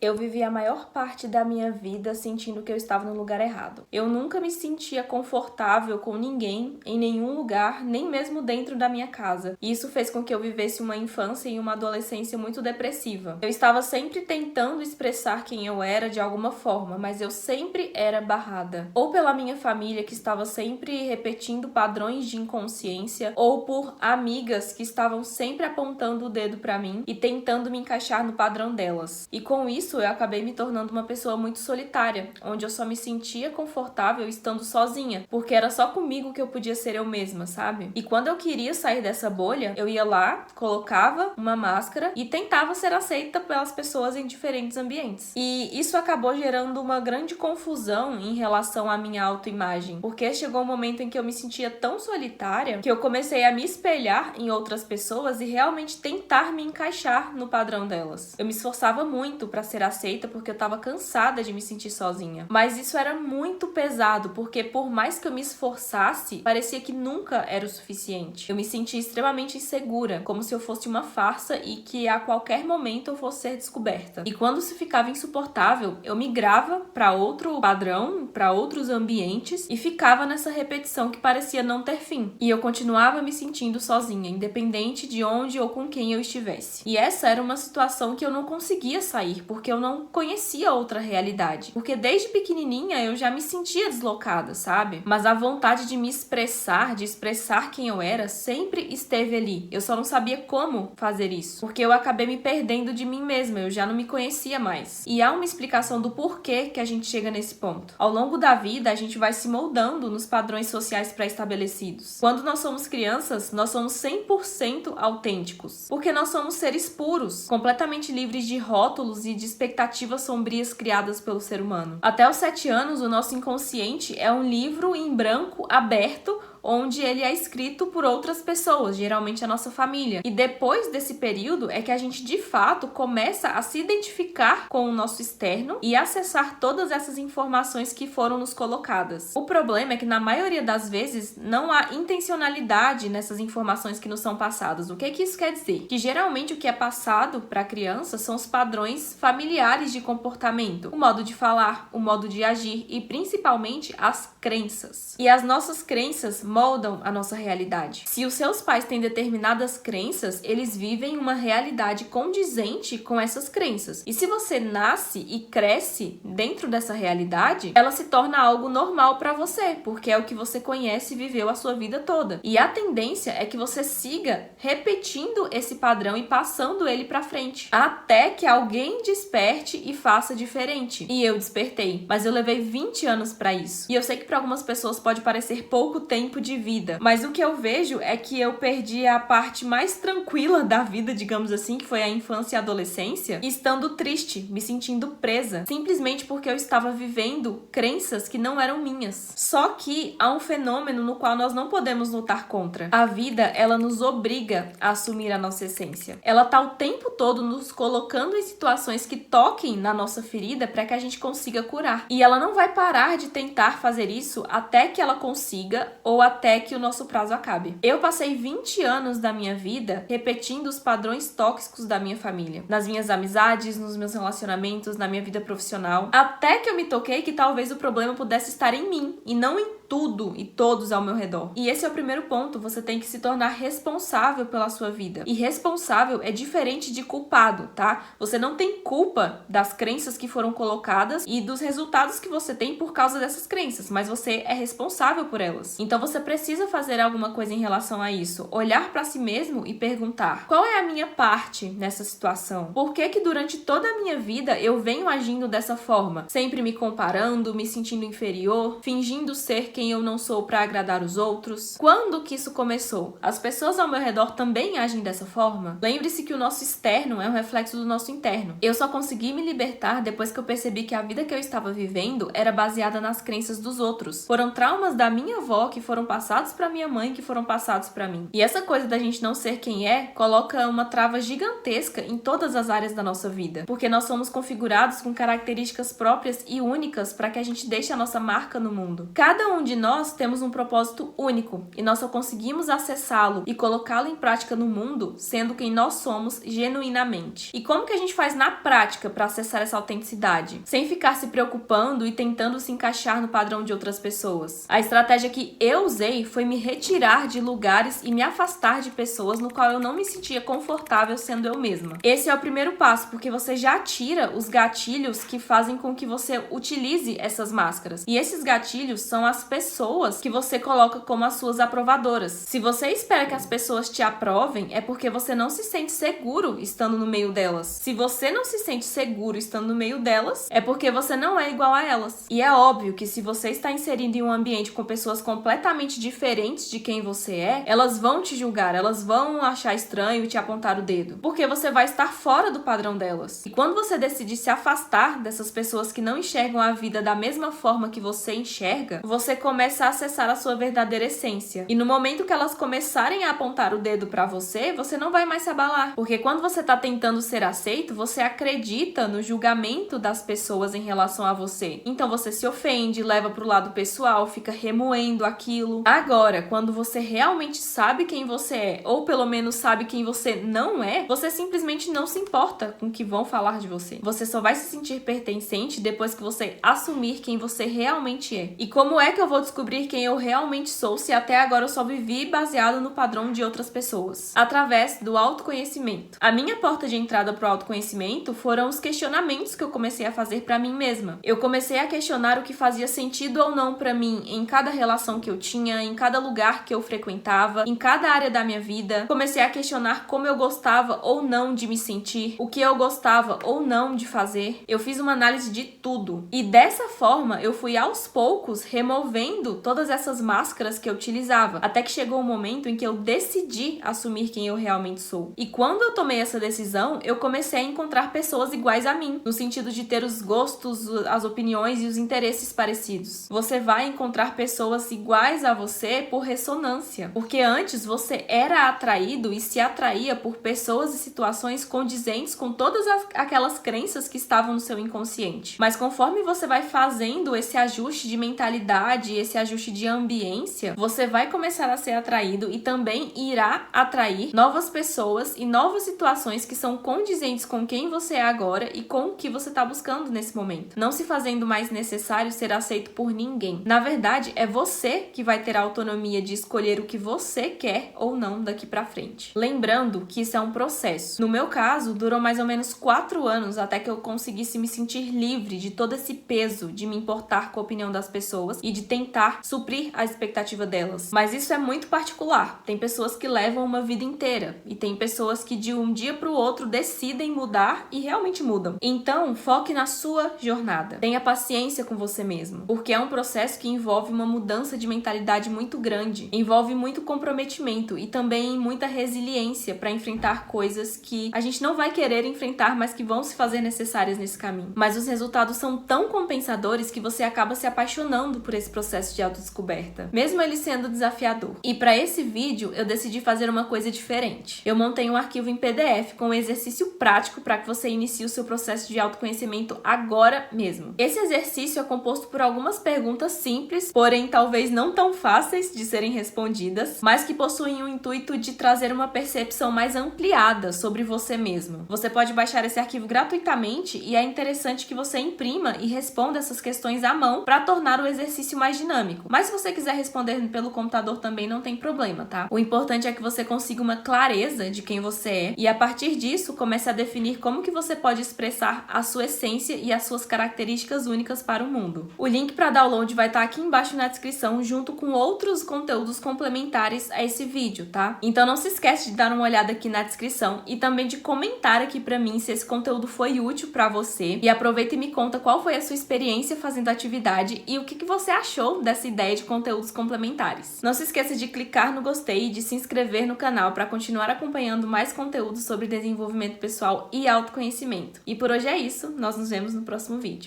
Eu vivi a maior parte da minha vida sentindo que eu estava no lugar errado. Eu nunca me sentia confortável com ninguém, em nenhum lugar, nem mesmo dentro da minha casa. E isso fez com que eu vivesse uma infância e uma adolescência muito depressiva. Eu estava sempre tentando expressar quem eu era de alguma forma, mas eu sempre era barrada. Ou pela minha família, que estava sempre repetindo padrões de inconsciência, ou por amigas que estavam sempre apontando o dedo para mim e tentando me encaixar no padrão delas. E com isso, eu acabei me tornando uma pessoa muito solitária, onde eu só me sentia confortável estando sozinha, porque era só comigo que eu podia ser eu mesma, sabe? E quando eu queria sair dessa bolha, eu ia lá, colocava uma máscara e tentava ser aceita pelas pessoas em diferentes ambientes. E isso acabou gerando uma grande confusão em relação à minha autoimagem, porque chegou um momento em que eu me sentia tão solitária que eu comecei a me espelhar em outras pessoas e realmente tentar me encaixar no padrão delas. Eu me esforçava muito para ser aceita porque eu tava cansada de me sentir sozinha. Mas isso era muito pesado, porque por mais que eu me esforçasse, parecia que nunca era o suficiente. Eu me sentia extremamente insegura, como se eu fosse uma farsa e que a qualquer momento eu fosse ser descoberta. E quando se ficava insuportável, eu migrava para outro padrão, para outros ambientes e ficava nessa repetição que parecia não ter fim. E eu continuava me sentindo sozinha, independente de onde ou com quem eu estivesse. E essa era uma situação que eu não conseguia sair, porque eu não conhecia outra realidade. Porque desde pequenininha eu já me sentia deslocada, sabe? Mas a vontade de me expressar, de expressar quem eu era, sempre esteve ali. Eu só não sabia como fazer isso, porque eu acabei me perdendo de mim mesma, eu já não me conhecia mais. E há uma explicação do porquê que a gente chega nesse ponto. Ao longo da vida, a gente vai se moldando nos padrões sociais pré-estabelecidos. Quando nós somos crianças, nós somos 100% autênticos, porque nós somos seres puros, completamente livres de rótulos e de expectativas sombrias criadas pelo ser humano. Até os 7 anos, o nosso inconsciente é um livro em branco aberto, onde ele é escrito por outras pessoas, geralmente a nossa família. E depois desse período é que a gente, de fato, começa a se identificar com o nosso externo e acessar todas essas informações que foram nos colocadas. O problema é que, na maioria das vezes, não há intencionalidade nessas informações que nos são passadas. O que isso quer dizer? Que, geralmente, o que é passado para a criança são os padrões familiares de comportamento, o modo de falar, o modo de agir e, principalmente, as crenças. E as nossas crenças moldam a nossa realidade. Se os seus pais têm determinadas crenças, eles vivem uma realidade condizente com essas crenças. E se você nasce e cresce dentro dessa realidade, ela se torna algo normal para você, porque é o que você conhece e viveu a sua vida toda. E a tendência é que você siga repetindo esse padrão e passando ele para frente, até que alguém desperte e faça diferente. E eu despertei, mas eu levei 20 anos para isso. E eu sei que para algumas pessoas pode parecer pouco tempo de vida, mas o que eu vejo é que eu perdi a parte mais tranquila da vida, digamos assim, que foi a infância e a adolescência, estando triste, me sentindo presa, simplesmente porque eu estava vivendo crenças que não eram minhas. Só que há um fenômeno no qual nós não podemos lutar contra. A vida, ela nos obriga a assumir a nossa essência. Ela tá o tempo todo nos colocando em situações que toquem na nossa ferida para que a gente consiga curar. E ela não vai parar de tentar fazer isso até que ela consiga ou até que o nosso prazo acabe. Eu passei 20 anos da minha vida repetindo os padrões tóxicos da minha família, nas minhas amizades, nos meus relacionamentos, na minha vida profissional, até que eu me toquei que talvez o problema pudesse estar em mim e não em tudo e todos ao meu redor. E esse é o primeiro ponto, você tem que se tornar responsável pela sua vida. E responsável é diferente de culpado, tá? Você não tem culpa das crenças que foram colocadas e dos resultados que você tem por causa dessas crenças, mas você é responsável por elas. Então você precisa fazer alguma coisa em relação a isso. Olhar para si mesmo e perguntar: qual é a minha parte nessa situação? Por que durante toda a minha vida eu venho agindo dessa forma? Sempre me comparando, me sentindo inferior, fingindo ser quem eu não sou para agradar os outros? Quando que isso começou? As pessoas ao meu redor também agem dessa forma? Lembre-se que o nosso externo é um reflexo do nosso interno. Eu só consegui me libertar depois que eu percebi que a vida que eu estava vivendo era baseada nas crenças dos outros. Foram traumas da minha avó que foram passados para minha mãe, que foram passados para mim. E essa coisa da gente não ser quem é, coloca uma trava gigantesca em todas as áreas da nossa vida, porque nós somos configurados com características próprias e únicas para que a gente deixe a nossa marca no mundo. Cada um de de nós temos um propósito único e nós só conseguimos acessá-lo e colocá-lo em prática no mundo sendo quem nós somos genuinamente. E como que a gente faz na prática para acessar essa autenticidade? Sem ficar se preocupando e tentando se encaixar no padrão de outras pessoas. A estratégia que eu usei foi me retirar de lugares e me afastar de pessoas no qual eu não me sentia confortável sendo eu mesma. Esse é o primeiro passo, porque você já tira os gatilhos que fazem com que você utilize essas máscaras. E esses gatilhos são as pessoas que você coloca como as suas aprovadoras. Se você espera que as pessoas te aprovem, é porque você não se sente seguro estando no meio delas. Se você não se sente seguro estando no meio delas, é porque você não é igual a elas. E é óbvio que se você está inserido em um ambiente com pessoas completamente diferentes de quem você é, elas vão te julgar, elas vão achar estranho e te apontar o dedo, porque você vai estar fora do padrão delas. E quando você decide se afastar dessas pessoas que não enxergam a vida da mesma forma que você enxerga, você começa a acessar a sua verdadeira essência. E no momento que elas começarem a apontar o dedo pra você, você não vai mais se abalar, porque quando você tá tentando ser aceito, você acredita no julgamento das pessoas em relação a você. Então você se ofende, leva pro lado pessoal, fica remoendo aquilo. Agora, quando você realmente sabe quem você é, ou pelo menos sabe quem você não é, você simplesmente não se importa com o que vão falar de você. Você só vai se sentir pertencente depois que você assumir quem você realmente é. E como é que eu vou descobrir quem eu realmente sou se até agora eu só vivi baseado no padrão de outras pessoas? Através do autoconhecimento. A minha porta de entrada pro autoconhecimento foram os questionamentos que eu comecei a fazer pra mim mesma. Eu comecei a questionar o que fazia sentido ou não pra mim em cada relação que eu tinha, em cada lugar que eu frequentava, em cada área da minha vida. Comecei a questionar como eu gostava ou não de me sentir, o que eu gostava ou não de fazer. Eu fiz uma análise de tudo. E dessa forma, eu fui aos poucos removendo todas essas máscaras que eu utilizava, até que chegou um momento em que eu decidi assumir quem eu realmente sou. E quando eu tomei essa decisão, eu comecei a encontrar pessoas iguais a mim, no sentido de ter os gostos, as opiniões e os interesses parecidos. Você vai encontrar pessoas iguais a você por ressonância, porque antes você era atraído e se atraía por pessoas e situações condizentes com todas aquelas crenças que estavam no seu inconsciente. Mas conforme você vai fazendo esse ajuste de mentalidade, esse ajuste de ambiência, você vai começar a ser atraído e também irá atrair novas pessoas e novas situações que são condizentes com quem você é agora e com o que você está buscando nesse momento. Não se fazendo mais necessário ser aceito por ninguém. Na verdade, é você que vai ter a autonomia de escolher o que você quer ou não daqui pra frente. Lembrando que isso é um processo. No meu caso, durou mais ou menos 4 anos até que eu conseguisse me sentir livre de todo esse peso de me importar com a opinião das pessoas e de tentar suprir a expectativa delas. Mas isso é muito particular. Tem pessoas que levam uma vida inteira e tem pessoas que de um dia pro outro decidem mudar e realmente mudam. Então, foque na sua jornada. Tenha paciência com você mesmo, porque é um processo que envolve uma mudança de mentalidade muito grande, envolve muito comprometimento e também muita resiliência para enfrentar coisas que a gente não vai querer enfrentar, mas que vão se fazer necessárias nesse caminho. Mas os resultados são tão compensadores que você acaba se apaixonando por esse processo de autodescoberta, mesmo ele sendo desafiador. E para esse vídeo, eu decidi fazer uma coisa diferente. Eu montei um arquivo em PDF com um exercício prático para que você inicie o seu processo de autoconhecimento agora mesmo. Esse exercício é composto por algumas perguntas simples, porém talvez não tão fáceis de serem respondidas, mas que possuem o intuito de trazer uma percepção mais ampliada sobre você mesmo. Você pode baixar esse arquivo gratuitamente e é interessante que você imprima e responda essas questões à mão para tornar o exercício mais dinâmico. Mas se você quiser responder pelo computador também não tem problema, tá? O importante é que você consiga uma clareza de quem você é e a partir disso comece a definir como que você pode expressar a sua essência e as suas características únicas para o mundo. O link para download vai estar aqui embaixo na descrição junto com outros conteúdos complementares a esse vídeo, tá? Então não se esquece de dar uma olhada aqui na descrição e também de comentar aqui pra mim se esse conteúdo foi útil pra você e aproveita e me conta qual foi a sua experiência fazendo a atividade e o que você achou dessa ideia de conteúdos complementares. Não se esqueça de clicar no gostei e de se inscrever no canal para continuar acompanhando mais conteúdos sobre desenvolvimento pessoal e autoconhecimento. E por hoje é isso, nós nos vemos no próximo vídeo.